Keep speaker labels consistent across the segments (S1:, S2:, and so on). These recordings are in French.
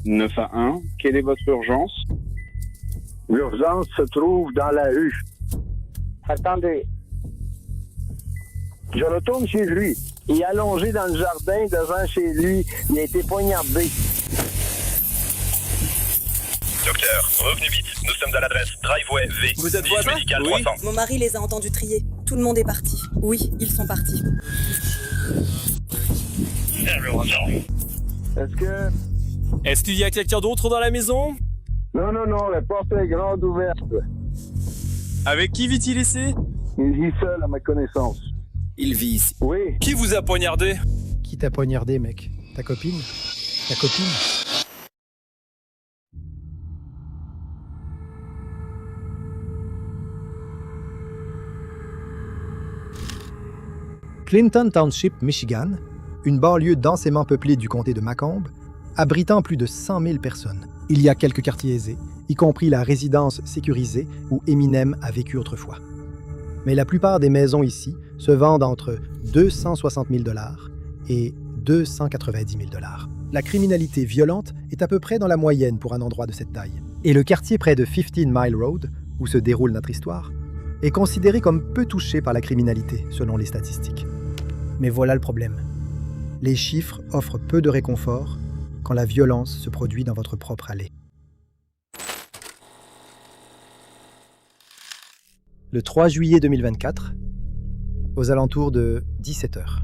S1: 911, quelle est votre urgence?
S2: L'urgence se trouve dans la rue. Attendez. Je retourne chez lui. Il est allongé dans le jardin devant chez lui. Il a été poignardé.
S3: Docteur, revenez vite. Nous sommes à l'adresse Driveway V.
S4: Vous êtes
S3: Visite
S4: voisin?
S3: médicale
S4: Oui.
S3: 300.
S5: Mon mari les a entendus trier. Tout le monde est parti. Oui, ils sont partis.
S2: Est-ce
S4: qu'il y a quelqu'un d'autre dans la maison?
S2: Non, la porte est grande ouverte.
S4: Avec qui vit-il ici?
S2: Il vit seul à ma connaissance.
S4: Il vit ici.
S2: Oui.
S4: Qui vous a poignardé?
S6: Qui t'a poignardé, mec? Ta copine? Ta copine? Clinton Township, Michigan, une banlieue densément peuplée du comté de Macomb, abritant plus de 100 000 personnes. Il y a quelques quartiers aisés, y compris la résidence sécurisée où Eminem a vécu autrefois. Mais la plupart des maisons ici se vendent entre 260 000 $ et 290 000 $. La criminalité violente est à peu près dans la moyenne pour un endroit de cette taille. Et le quartier près de 15 Mile Road, où se déroule notre histoire, est considéré comme peu touché par la criminalité, selon les statistiques. Mais voilà le problème. Les chiffres offrent peu de réconfort quand la violence se produit dans votre propre allée. Le 3 juillet 2024, aux alentours de 17h.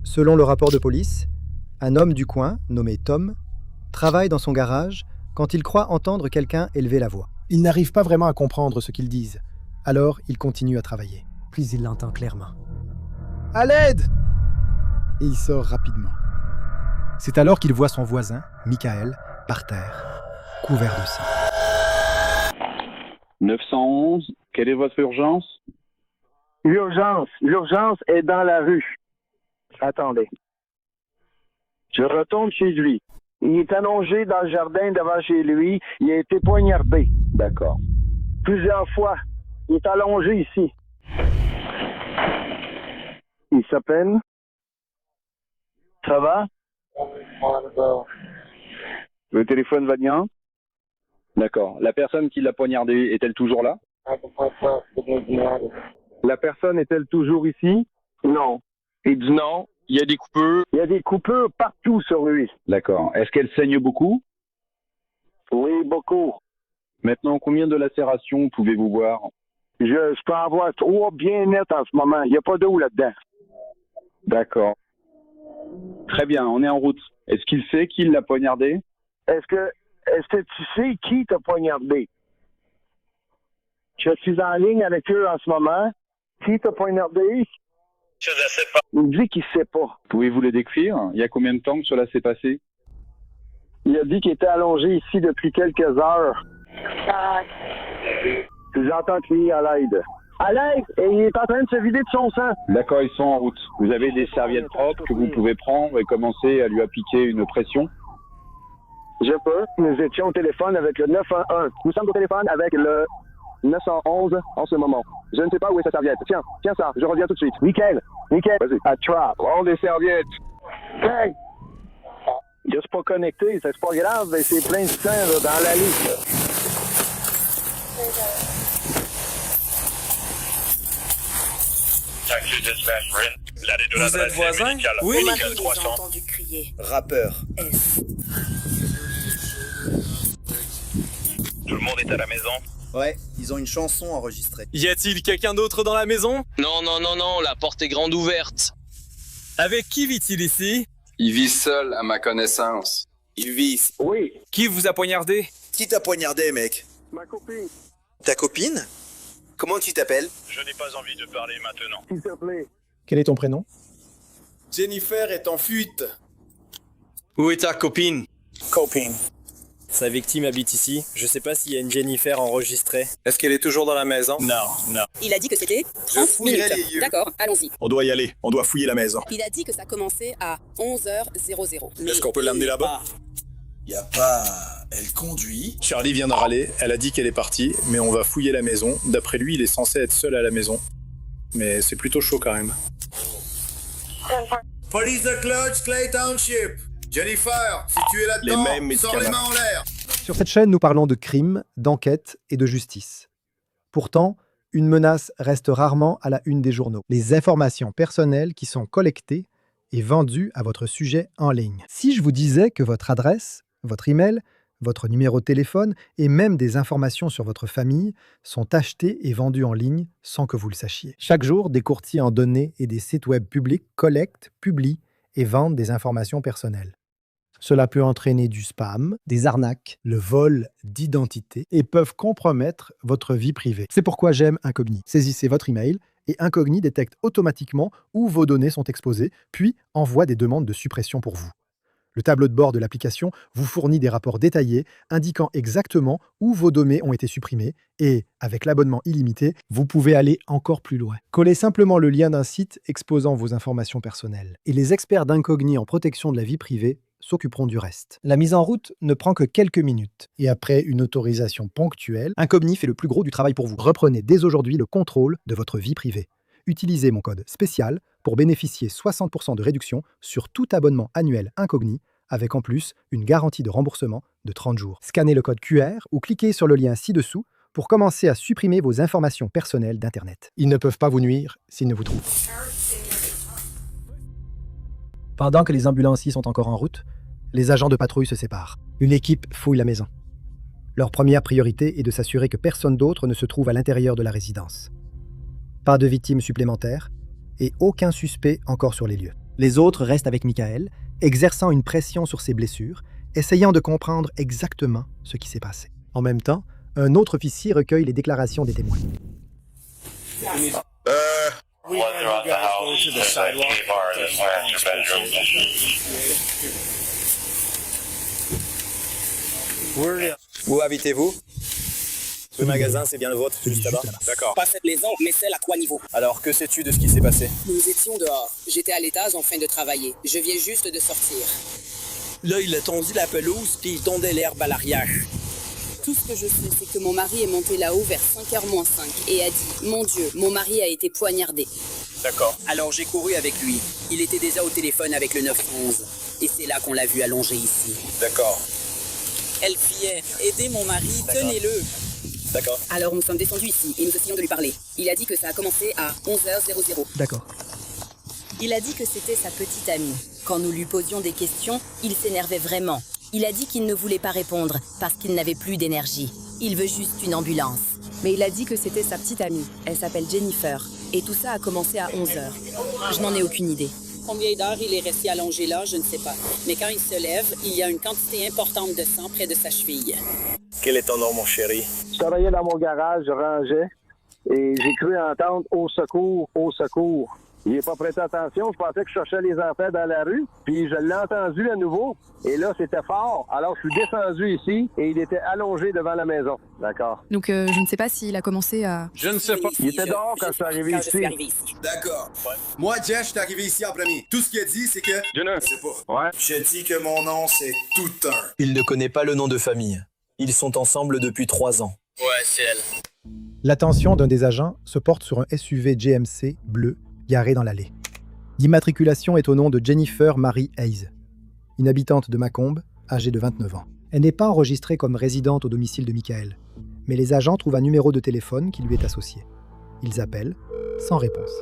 S6: Selon le rapport de police, un homme du coin, nommé Tom, travaille dans son garage quand il croit entendre quelqu'un élever la voix. Il n'arrive pas vraiment à comprendre ce qu'ils disent, alors il continue à travailler. Puis il l'entend clairement. « À l'aide !» Et il sort rapidement. C'est alors qu'il voit son voisin, Michael, par terre, couvert de sang.
S1: 911, quelle est votre urgence?
S2: L'urgence est dans la rue. Attendez. Je retourne chez lui. Il est allongé dans le jardin devant chez lui. Il a été poignardé.
S1: D'accord.
S2: Plusieurs fois. Il est allongé ici. Il s'appelle? Ça va?
S1: Le téléphone va bien? D'accord. La personne qui l'a poignardé est-elle toujours là?
S2: La personne est-elle toujours ici? Non.
S1: Il dit non. Il y a des coupeurs.
S2: Il y a des coupures partout sur lui.
S1: D'accord. Est-ce qu'elle saigne beaucoup?
S2: Oui, beaucoup.
S1: Maintenant, combien de lacérations pouvez-vous voir?
S2: Je peux en voir 3 bien nettes en ce moment. Il n'y a pas d'eau là-dedans.
S1: D'accord. Très bien, on est en route. Est-ce qu'il sait qui l'a poignardé?
S2: Est-ce que tu sais qui t'a poignardé? Je suis en ligne avec eux en ce moment. Qui t'a poignardé?
S3: Je ne sais pas.
S2: Il me dit qu'il ne sait pas.
S1: Pouvez-vous le décrire? Il y a combien de temps que cela s'est passé?
S2: Il a dit qu'il était allongé ici depuis quelques heures. J'entends crier à l'aide. À l'aide! Et il est en train de se vider de son sang.
S1: D'accord, ils sont en route. Vous avez des serviettes propres que vous pouvez prendre et commencer à lui appliquer une pression?
S2: Je peux. Nous étions au téléphone avec le 911. Nous sommes au téléphone avec le 911 en ce moment. Je ne sais pas où est sa serviette. Tiens ça. Je reviens tout de suite. Nickel. Vas-y. À trap.
S1: Prends des serviettes.
S2: Hey! Il est pas connecté. C'est pas grave. Mais c'est plein de sang là, dans la liste.
S3: Vous êtes
S4: voisin? Oui.
S5: Mon mari
S3: médicale
S5: les a
S3: 300.
S5: entendus crier.
S4: Rappeur.
S5: S.
S3: Tout le monde est à la maison.
S7: Ouais, ils ont une chanson enregistrée.
S4: Y a-t-il quelqu'un d'autre dans la maison?
S8: Non, la porte est grande ouverte.
S4: Avec qui vit-il ici?
S9: Il vit seul, à ma connaissance.
S7: Il vit ici.
S2: Oui.
S4: Qui vous a poignardé?
S7: Qui t'a poignardé, mec?
S2: Ma copine.
S7: Ta copine? Comment tu t'appelles?
S3: Je n'ai pas envie de parler maintenant.
S2: S'il te plaît.
S6: Quel est ton prénom?
S7: Jennifer est en fuite.
S4: Où est ta copine?
S7: Copine.
S4: Sa victime habite ici. Je sais pas s'il y a une Jennifer enregistrée. Est-ce qu'elle est toujours dans la maison? Non.
S5: Il a dit que c'était 30
S7: fouillerai
S5: minutes.
S7: les lieux.
S5: D'accord, allons-y.
S4: On doit y aller. On doit fouiller la maison.
S5: Il a dit que ça commençait à 11h00.
S4: Est-ce qu'on peut l'amener là-bas?
S7: Y a pas... Elle conduit.
S10: Charlie vient de râler, elle a dit qu'elle est partie, mais on va fouiller la maison. D'après lui, il est censé être seul à la maison. Mais c'est plutôt chaud quand même.
S7: Police de Clutch, Clay Township. Jennifer, si tu es là-dedans,
S4: Les mêmes
S7: sors les mains en l'air.
S6: Sur cette chaîne, nous parlons de crime, d'enquête et de justice. Pourtant, une menace reste rarement à la une des journaux. Les informations personnelles qui sont collectées et vendues à votre sujet en ligne. Si je vous disais que votre adresse, votre email, votre numéro de téléphone et même des informations sur votre famille sont achetées et vendues en ligne sans que vous le sachiez. Chaque jour, des courtiers en données et des sites web publics collectent, publient et vendent des informations personnelles. Cela peut entraîner du spam, des arnaques, le vol d'identité et peuvent compromettre votre vie privée. C'est pourquoi j'aime Incogni. Saisissez votre email et Incogni détecte automatiquement où vos données sont exposées, puis envoie des demandes de suppression pour vous. Le tableau de bord de l'application vous fournit des rapports détaillés indiquant exactement où vos données ont été supprimées et, avec l'abonnement illimité, vous pouvez aller encore plus loin. Collez simplement le lien d'un site exposant vos informations personnelles. Et les experts d'Incogni en protection de la vie privée s'occuperont du reste. La mise en route ne prend que quelques minutes. Et après une autorisation ponctuelle, Incogni fait le plus gros du travail pour vous. Reprenez dès aujourd'hui le contrôle de votre vie privée. Utilisez mon code spécial pour bénéficier 60% de réduction sur tout abonnement annuel Incogni, avec en plus une garantie de remboursement de 30 jours. Scannez le code QR ou cliquez sur le lien ci-dessous pour commencer à supprimer vos informations personnelles d'Internet. Ils ne peuvent pas vous nuire s'ils ne vous trouvent. Pendant que les ambulanciers sont encore en route, les agents de patrouille se séparent. Une équipe fouille la maison. Leur première priorité est de s'assurer que personne d'autre ne se trouve à l'intérieur de la résidence. Pas de victimes supplémentaires et aucun suspect encore sur les lieux. Les autres restent avec Michael, exerçant une pression sur ses blessures, essayant de comprendre exactement ce qui s'est passé. En même temps, un autre officier recueille les déclarations des témoins.
S4: Où habitez-vous? Ce magasin, c'est bien le vôtre, juste là-bas. D'accord.
S8: Pas cette maison, mais celle à 3 niveaux.
S4: Alors, que sais-tu de ce qui s'est passé?
S8: Nous étions dehors. J'étais à l'étage en train de travailler. Je viens juste de sortir. Là, il a tondu la pelouse, puis il tondait l'herbe à l'arrière. Tout ce que je sais, c'est que mon mari est monté là-haut vers 5h moins 5 et a dit « Mon Dieu, mon mari a été poignardé. »
S4: D'accord.
S8: Alors j'ai couru avec lui. Il était déjà au téléphone avec le 911. Et c'est là qu'on l'a vu allongé ici.
S4: D'accord.
S8: Elle criait « Aidez mon mari, tenez-le !»
S4: D'accord.
S8: Alors nous sommes descendus ici et nous essayons de lui parler. Il a dit que ça a commencé à 11h00.
S6: D'accord.
S5: Il a dit que c'était sa petite amie. Quand nous lui posions des questions, il s'énervait vraiment. Il a dit qu'il ne voulait pas répondre parce qu'il n'avait plus d'énergie. Il veut juste une ambulance.
S11: Mais il a dit que c'était sa petite amie. Elle s'appelle Jennifer. Et tout ça a commencé à 11h. Je n'en ai aucune idée.
S8: Combien d'heures il est resté allongé là, je ne sais pas. Mais quand il se lève, il y a une quantité importante de sang près de sa cheville.
S4: Quel est ton nom, mon chéri?
S2: Je travaillais dans mon garage, je rangeais, et j'ai cru entendre « Au secours, au secours ». Il n'est pas prêté attention, je pensais que je cherchais les enfants dans la rue, puis je l'ai entendu à nouveau, et là, c'était fort. Alors, je suis descendu ici, et il était allongé devant la maison. D'accord.
S11: Donc, je ne sais pas s'il a commencé à...
S7: Je ne sais pas.
S2: Il était dehors quand je suis arrivé ici.
S7: D'accord. Moi, Jeff, je suis arrivé ici en premier. Tout ce qu'il a dit, c'est que...
S1: Je ne
S7: sais pas.
S1: Ouais.
S7: J'ai dit que mon nom, c'est tout un.
S4: Il ne connaît pas le nom de famille. Ils sont ensemble depuis 3 ans.
S8: Ouais, c'est elle.
S6: L'attention d'un des agents se porte sur un SUV GMC bleu garé dans l'allée. L'immatriculation est au nom de Jennifer Marie Hayes, une habitante de Macomb, âgée de 29 ans. Elle n'est pas enregistrée comme résidente au domicile de Michael, mais les agents trouvent un numéro de téléphone qui lui est associé. Ils appellent, sans réponse.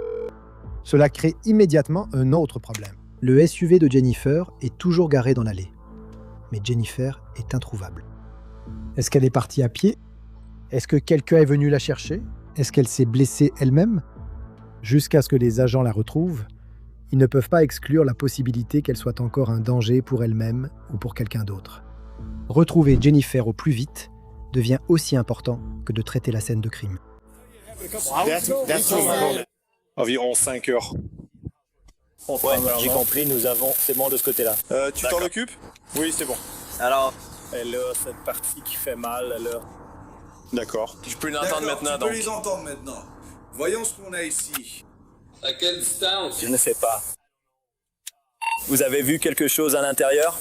S6: Cela crée immédiatement un autre problème. Le SUV de Jennifer est toujours garé dans l'allée, mais Jennifer est introuvable. Est-ce qu'elle est partie à pied? Est-ce que quelqu'un est venu la chercher? Est-ce qu'elle s'est blessée elle-même? Jusqu'à ce que les agents la retrouvent, ils ne peuvent pas exclure la possibilité qu'elle soit encore un danger pour elle-même ou pour quelqu'un d'autre. Retrouver Jennifer au plus vite devient aussi important que de traiter la scène de crime.
S10: Environ 5 heures.
S4: Ouais, j'ai compris, nous avons... C'est bon de ce côté-là.
S10: Tu t'en occupes? Oui, c'est bon.
S4: Alors, elle a cette partie qui fait mal, là.
S10: D'accord.
S4: Je peux l'entendre maintenant,
S7: tu peux les entendre maintenant. Voyons ce qu'on a ici.
S9: À quelle distance?
S4: Je ne sais pas. Vous avez vu quelque chose à l'intérieur?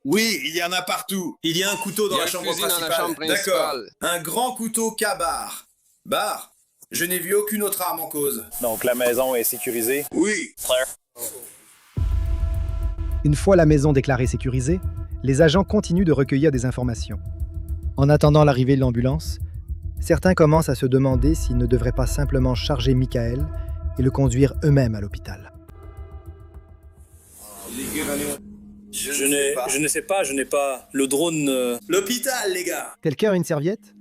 S7: Oui, il y en a partout. Il y a un couteau dans la chambre principale. D'accord. Un grand couteau K-bar. Bar, je n'ai vu aucune autre arme en cause.
S4: Donc la maison est sécurisée?
S7: Oui.
S4: Claire?
S6: Une fois la maison déclarée sécurisée, les agents continuent de recueillir des informations. En attendant l'arrivée de l'ambulance, certains commencent à se demander s'ils ne devraient pas simplement charger Michael et le conduire eux-mêmes à l'hôpital.
S4: Je ne sais pas, je n'ai pas... Le drone...
S7: L'hôpital, les gars!
S6: Quelqu'un a une serviette?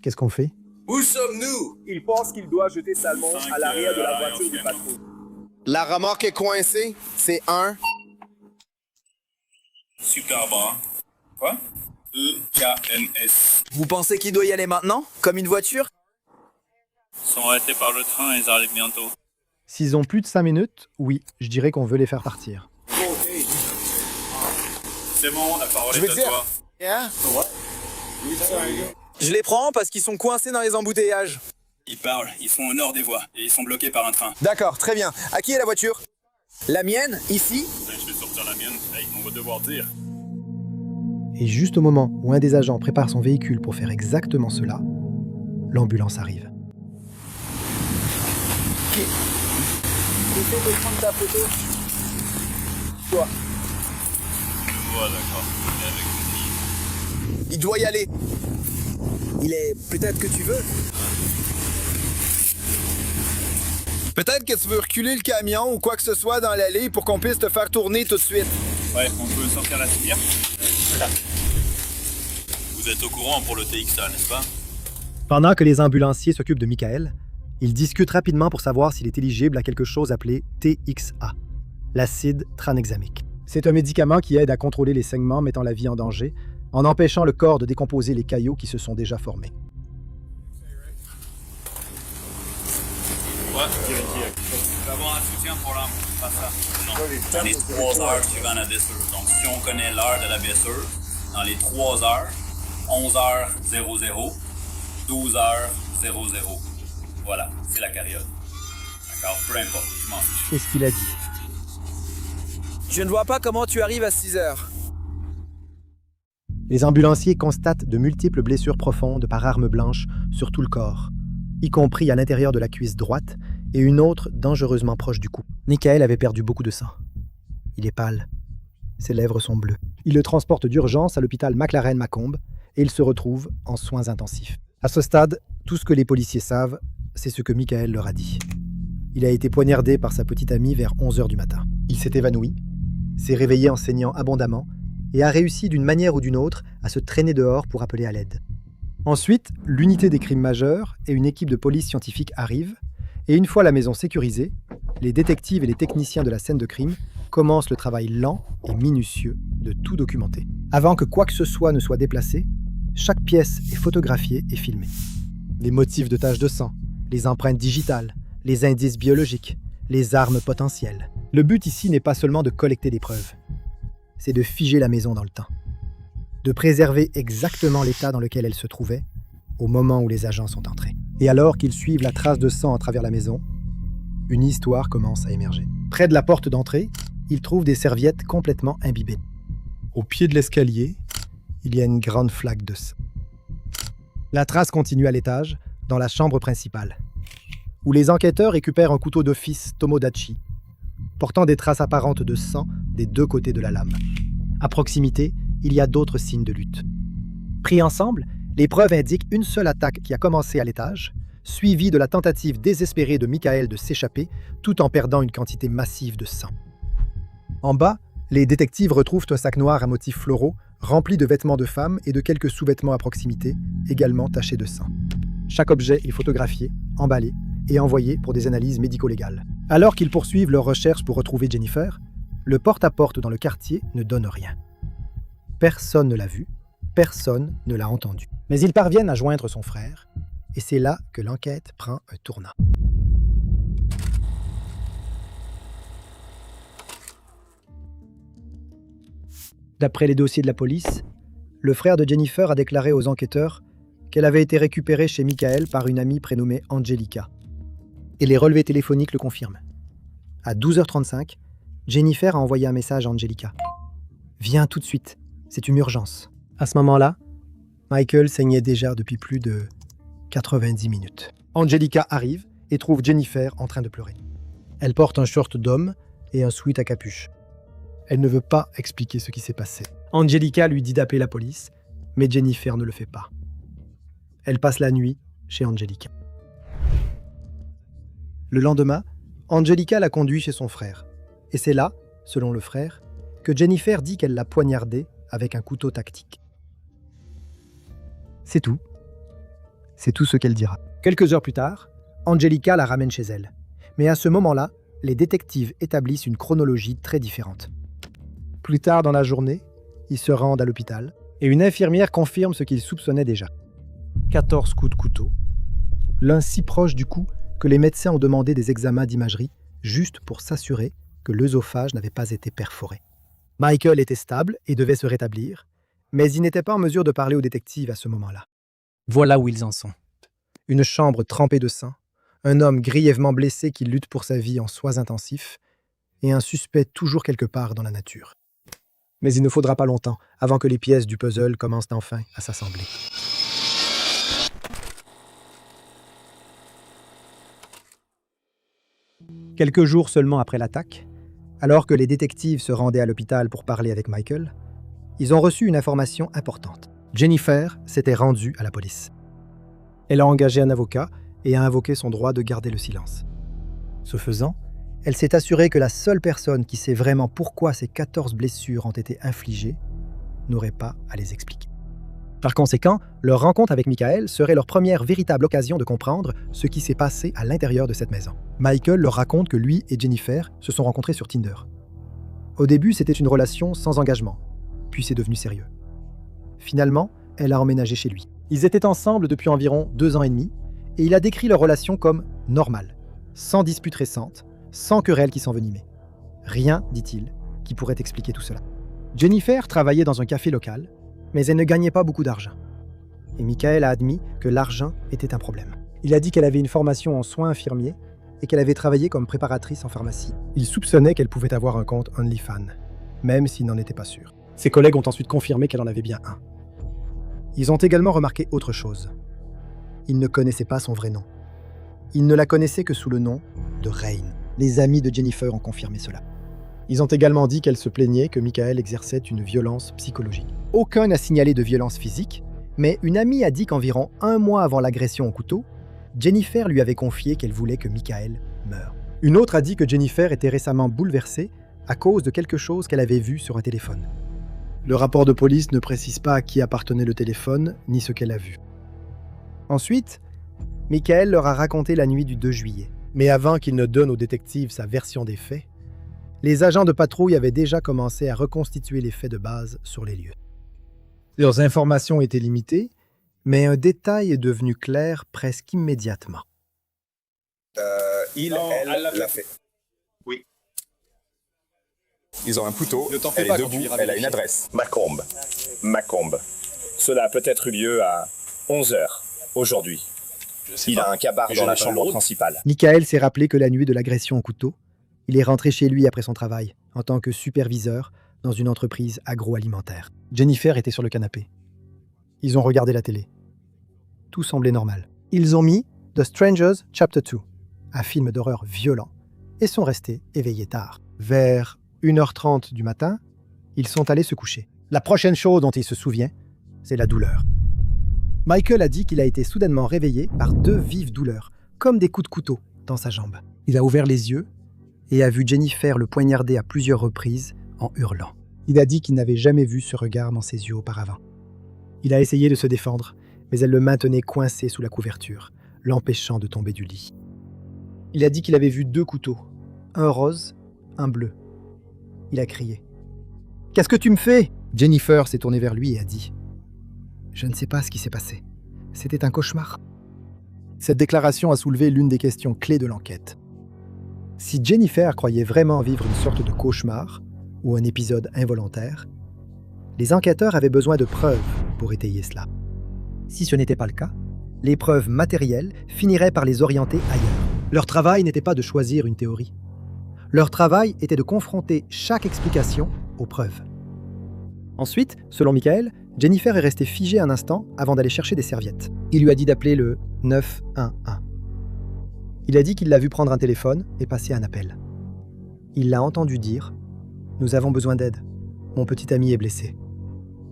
S6: Qu'est-ce qu'on fait?
S7: Où sommes-nous?
S2: Il pense qu'il doit jeter Salmon à l'arrière de la voiture du patrouille.
S12: La remorque est coincée, c'est 1.
S3: Super bas. Quoi? EKNS.
S13: Vous pensez qu'il doit y aller maintenant? Comme une voiture?
S3: Ils sont arrêtés par le train, ils arrivent bientôt.
S6: S'ils ont plus de 5 minutes, oui, je dirais qu'on veut les faire partir.
S3: C'est bon, la parole
S12: Je
S3: est
S12: veux
S3: à
S12: dire,
S3: toi.
S13: Je les prends parce qu'ils sont coincés dans les embouteillages.
S3: Ils parlent, ils sont au nord des voies, et ils sont bloqués par un train.
S12: D'accord, très bien. À qui est la voiture?
S13: La mienne, ici?
S3: Je vais sortir la mienne, hey, on va devoir dire.
S6: Et juste au moment où un des agents prépare son véhicule pour faire exactement cela, l'ambulance arrive.
S13: Essaye de prendre ta photo. Toi.
S3: Ouais, d'accord.
S13: Il doit y aller. Il est... Peut-être que tu veux.
S12: Peut-être que tu veux reculer le camion ou quoi que ce soit dans l'allée pour qu'on puisse te faire tourner tout de suite.
S3: Ouais, on peut sortir la civière. Vous êtes au courant pour le TXA, n'est-ce pas?
S6: Pendant que les ambulanciers s'occupent de Michael, ils discutent rapidement pour savoir s'il est éligible à quelque chose appelé TXA, l'acide tranexamique. C'est un médicament qui aide à contrôler les saignements mettant la vie en danger, en empêchant le corps de décomposer les caillots qui se sont déjà formés.
S3: Ouais, tu vas avoir un soutien pour l'âme, pas ça. Non, les 3 heures suivant la blessure. Donc, si on connaît l'heure de la blessure, dans les 3 heures, 11h00, 12h00. Voilà, c'est la période. D'accord, peu importe, je m'en fiche.
S6: Qu'est-ce qu'il a dit?
S13: Je ne vois pas comment tu arrives à 6 heures.
S6: Les ambulanciers constatent de multiples blessures profondes par arme blanche sur tout le corps, y compris à l'intérieur de la cuisse droite et une autre dangereusement proche du cou. Michael avait perdu beaucoup de sang. Il est pâle. Ses lèvres sont bleues. Il le transporte d'urgence à l'hôpital McLaren-Macomb et il se retrouve en soins intensifs. À ce stade, tout ce que les policiers savent, c'est ce que Michael leur a dit. Il a été poignardé par sa petite amie vers 11h du matin. Il s'est évanoui, s'est réveillé en saignant abondamment et a réussi d'une manière ou d'une autre à se traîner dehors pour appeler à l'aide. Ensuite, l'unité des crimes majeurs et une équipe de police scientifique arrivent et une fois la maison sécurisée, les détectives et les techniciens de la scène de crime commencent le travail lent et minutieux de tout documenter. Avant que quoi que ce soit ne soit déplacé, chaque pièce est photographiée et filmée. Les motifs de taches de sang, les empreintes digitales, les indices biologiques, les armes potentielles. Le but ici n'est pas seulement de collecter des preuves, c'est de figer la maison dans le temps, de préserver exactement l'état dans lequel elle se trouvait au moment où les agents sont entrés. Et alors qu'ils suivent la trace de sang à travers la maison, une histoire commence à émerger. Près de la porte d'entrée, ils trouvent des serviettes complètement imbibées. Au pied de l'escalier, il y a une grande flaque de sang. La trace continue à l'étage, dans la chambre principale, où les enquêteurs récupèrent un couteau d'office Tomodachi, portant des traces apparentes de sang des deux côtés de la lame. À proximité, il y a d'autres signes de lutte. Pris ensemble, les preuves indiquent une seule attaque qui a commencé à l'étage, suivie de la tentative désespérée de Michael de s'échapper, tout en perdant une quantité massive de sang. En bas, les détectives retrouvent un sac noir à motifs floraux, rempli de vêtements de femmes et de quelques sous-vêtements à proximité, également tachés de sang. Chaque objet est photographié, emballé et envoyé pour des analyses médico-légales. Alors qu'ils poursuivent leurs recherches pour retrouver Jennifer, le porte-à-porte dans le quartier ne donne rien. Personne ne l'a vu, personne ne l'a entendu. Mais ils parviennent à joindre son frère, et c'est là que l'enquête prend un tournant. D'après les dossiers de la police, le frère de Jennifer a déclaré aux enquêteurs qu'elle avait été récupérée chez Michael par une amie prénommée Angelica. Et les relevés téléphoniques le confirment. À 12h35, Jennifer a envoyé un message à Angelica. « Viens tout de suite, c'est une urgence. » À ce moment-là, Michael saignait déjà depuis plus de 90 minutes. Angelica arrive et trouve Jennifer en train de pleurer. Elle porte un short d'homme et un sweat à capuche. Elle ne veut pas expliquer ce qui s'est passé. Angelica lui dit d'appeler la police, mais Jennifer ne le fait pas. Elle passe la nuit chez Angelica. Le lendemain, Angelica la conduit chez son frère. Et c'est là, selon le frère, que Jennifer dit qu'elle l'a poignardé avec un couteau tactique. C'est tout. C'est tout ce qu'elle dira. Quelques heures plus tard, Angelica la ramène chez elle. Mais à ce moment-là, les détectives établissent une chronologie très différente. Plus tard dans la journée, ils se rendent à l'hôpital et une infirmière confirme ce qu'ils soupçonnaient déjà. 14 coups de couteau, l'un si proche du cou que les médecins ont demandé des examens d'imagerie juste pour s'assurer que l'œsophage n'avait pas été perforé. Michael était stable et devait se rétablir, mais il n'était pas en mesure de parler aux détectives à ce moment-là. Voilà où ils en sont. Une chambre trempée de sang, un homme grièvement blessé qui lutte pour sa vie en soins intensifs, et un suspect toujours quelque part dans la nature. Mais il ne faudra pas longtemps avant que les pièces du puzzle commencent enfin à s'assembler. Quelques jours seulement après l'attaque, alors que les détectives se rendaient à l'hôpital pour parler avec Michael, ils ont reçu une information importante. Jennifer s'était rendue à la police. Elle a engagé un avocat et a invoqué son droit de garder le silence. Ce faisant, elle s'est assurée que la seule personne qui sait vraiment pourquoi ces 14 blessures ont été infligées n'aurait pas à les expliquer. Par conséquent, leur rencontre avec Michael serait leur première véritable occasion de comprendre ce qui s'est passé à l'intérieur de cette maison. Michael leur raconte que lui et Jennifer se sont rencontrés sur Tinder. Au début, c'était une relation sans engagement, puis c'est devenu sérieux. Finalement, elle a emménagé chez lui. Ils étaient ensemble depuis environ 2 ans et demi, et il a décrit leur relation comme normale, sans dispute récente, sans querelle qui s'envenimait. Rien, dit-il, qui pourrait expliquer tout cela. Jennifer travaillait dans un café local, mais elle ne gagnait pas beaucoup d'argent. Et Michael a admis que l'argent était un problème. Il a dit qu'elle avait une formation en soins infirmiers et qu'elle avait travaillé comme préparatrice en pharmacie. Il soupçonnait qu'elle pouvait avoir un compte OnlyFans, même s'il n'en était pas sûr. Ses collègues ont ensuite confirmé qu'elle en avait bien un. Ils ont également remarqué autre chose. Ils ne connaissaient pas son vrai nom. Ils ne la connaissaient que sous le nom de Rain. Les amis de Jennifer ont confirmé cela. Ils ont également dit qu'elle se plaignait que Michael exerçait une violence psychologique. Aucun n'a signalé de violence physique, mais une amie a dit qu'environ 1 mois avant l'agression au couteau, Jennifer lui avait confié qu'elle voulait que Michael meure. Une autre a dit que Jennifer était récemment bouleversée à cause de quelque chose qu'elle avait vu sur un téléphone. Le rapport de police ne précise pas à qui appartenait le téléphone, ni ce qu'elle a vu. Ensuite, Michael leur a raconté la nuit du 2 juillet. Mais avant qu'il ne donne aux détectives sa version des faits, les agents de patrouille avaient déjà commencé à reconstituer les faits de base sur les lieux. Leurs informations étaient limitées, mais un détail est devenu clair presque immédiatement.
S14: Elle l'a fait. Oui. Ils ont un couteau, elle est debout, elle a une adresse. Macomb. Cela a peut-être eu lieu à 11h aujourd'hui. Il a un cabaret dans la chambre principale.
S6: Michael s'est rappelé que la nuit de l'agression au couteau, il est rentré chez lui après son travail, en tant que superviseur dans une entreprise agroalimentaire. Jennifer était sur le canapé. Ils ont regardé la télé. Tout semblait normal. Ils ont mis The Strangers Chapter 2, un film d'horreur violent, et sont restés éveillés tard. Vers 1h30 du matin, ils sont allés se coucher. La prochaine chose dont il se souvient, c'est la douleur. Michael a dit qu'il a été soudainement réveillé par 2 vives douleurs, comme des coups de couteau, dans sa jambe. Il a ouvert les yeux et a vu Jennifer le poignarder à plusieurs reprises en hurlant. Il a dit qu'il n'avait jamais vu ce regard dans ses yeux auparavant. Il a essayé de se défendre, mais elle le maintenait coincé sous la couverture, l'empêchant de tomber du lit. Il a dit qu'il avait vu 2 couteaux, un rose, un bleu. Il a crié. « Qu'est-ce que tu me fais ?» Jennifer s'est tournée vers lui et a dit « Je ne sais pas ce qui s'est passé. C'était un cauchemar. » Cette déclaration a soulevé l'une des questions clés de l'enquête. Si Jennifer croyait vraiment vivre une sorte de cauchemar ou un épisode involontaire, les enquêteurs avaient besoin de preuves pour étayer cela. Si ce n'était pas le cas, les preuves matérielles finiraient par les orienter ailleurs. Leur travail n'était pas de choisir une théorie. Leur travail était de confronter chaque explication aux preuves. Ensuite, selon Michael, Jennifer est restée figée un instant avant d'aller chercher des serviettes. Il lui a dit d'appeler le 911. Il a dit qu'il l'a vu prendre un téléphone et passer un appel. Il l'a entendu dire Nous avons besoin d'aide. Mon petit ami est blessé. »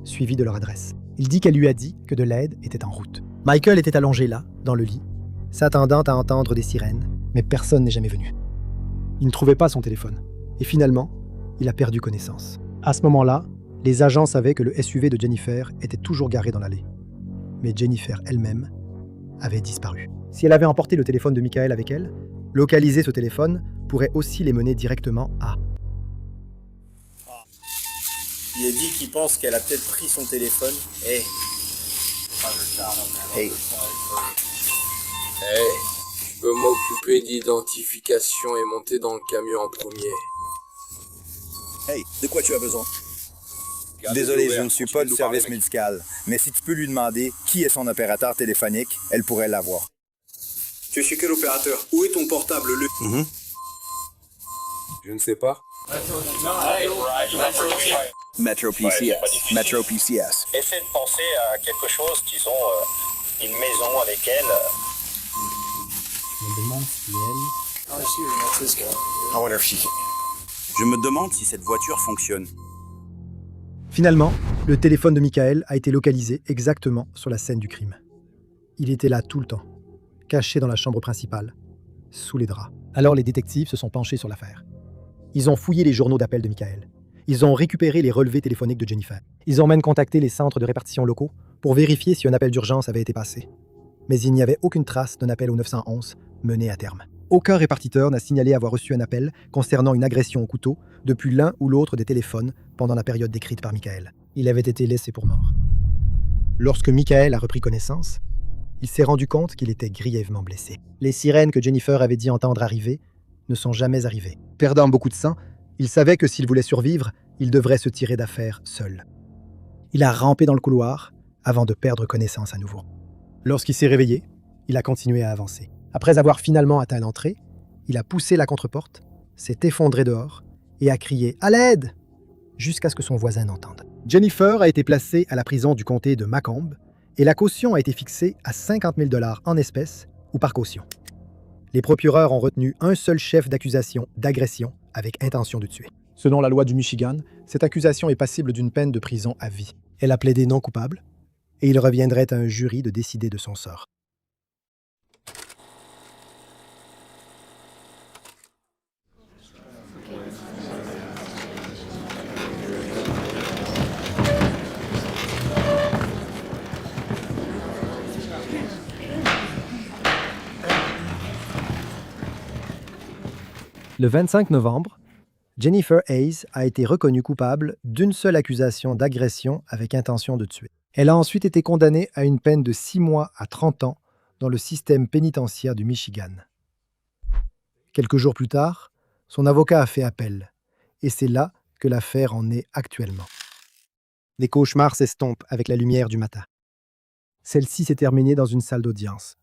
S6: Suivi de leur adresse. Il dit qu'elle lui a dit que de l'aide était en route. Michael était allongé là, dans le lit, s'attendant à entendre des sirènes, mais personne n'est jamais venu. Il ne trouvait pas son téléphone. Et finalement, il a perdu connaissance. À ce moment-là, les agents savaient que le SUV de Jennifer était toujours garé dans l'allée. Mais Jennifer elle-même avait disparu. Si elle avait emporté le téléphone de Michael avec elle, localiser ce téléphone pourrait aussi les mener directement à...
S4: Il a dit qu'il pense qu'elle a peut-être pris son téléphone. Hey.
S15: Hey. Hey. Je peux m'occuper d'identification et monter dans le camion en premier.
S12: Hey, de quoi tu as besoin? Désolé, je ne suis pas du service médical, mais si tu peux lui demander qui est son opérateur téléphonique, elle pourrait l'avoir.
S7: Tu es chez quel opérateur? Où est ton portable,
S15: Je ne sais pas.
S12: Metro PCS. Metro PCS.
S14: Essaie de penser à quelque chose, disons, une maison avec elle.
S6: Je me demande si
S16: Je me demande si cette voiture fonctionne.
S6: Finalement, le téléphone de Michael a été localisé exactement sur la scène du crime. Il était là tout le temps, caché dans la chambre principale, sous les draps. Alors les détectives se sont penchés sur l'affaire. Ils ont fouillé les journaux d'appel de Michael. Ils ont récupéré les relevés téléphoniques de Jennifer. Ils ont même contacté les centres de répartition locaux pour vérifier si un appel d'urgence avait été passé. Mais il n'y avait aucune trace d'un appel au 911 mené à terme. Aucun répartiteur n'a signalé avoir reçu un appel concernant une agression au couteau depuis l'un ou l'autre des téléphones pendant la période décrite par Michael. Il avait été laissé pour mort. Lorsque Michael a repris connaissance, il s'est rendu compte qu'il était grièvement blessé. Les sirènes que Jennifer avait dit entendre arriver ne sont jamais arrivées. Perdant beaucoup de sang, il savait que s'il voulait survivre, il devrait se tirer d'affaire seul. Il a rampé dans le couloir avant de perdre connaissance à nouveau. Lorsqu'il s'est réveillé, il a continué à avancer. Après avoir finalement atteint l'entrée, il a poussé la contre-porte, s'est effondré dehors et a crié « À l'aide !» jusqu'à ce que son voisin n'entende. Jennifer a été placée à la prison du comté de Macomb et la caution a été fixée à 50 000 $ en espèces ou par caution. Les procureurs ont retenu un seul chef d'accusation d'agression avec intention de tuer. Selon la loi du Michigan, cette accusation est passible d'une peine de prison à vie. Elle a plaidé non coupable et il reviendrait à un jury de décider de son sort. Le 25 novembre, Jennifer Hayes a été reconnue coupable d'une seule accusation d'agression avec intention de tuer. Elle a ensuite été condamnée à une peine de 6 mois à 30 ans dans le système pénitentiaire du Michigan. Quelques jours plus tard, son avocat a fait appel, et c'est là que l'affaire en est actuellement. Les cauchemars s'estompent avec la lumière du matin. Celle-ci s'est terminée dans une salle d'audience,